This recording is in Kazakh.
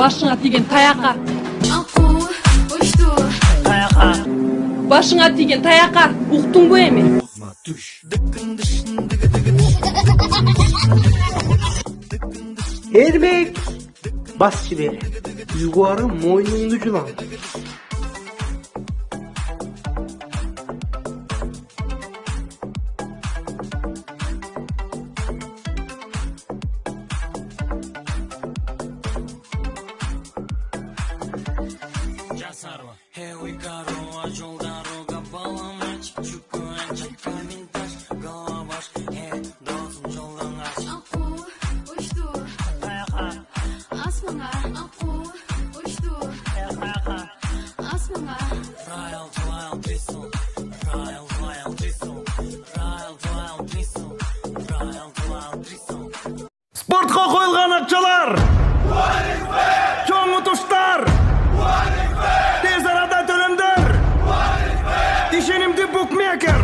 Башыңа тиген таяққа. Башыңа тиген таяққа. Уқтың бу эми? Эрбек бас жибер. Югары мойнуңду жулам. Спортқа қойылған ақшалар, чоң ұтыштар, тез арада төлемдер, ишенимді букмекер.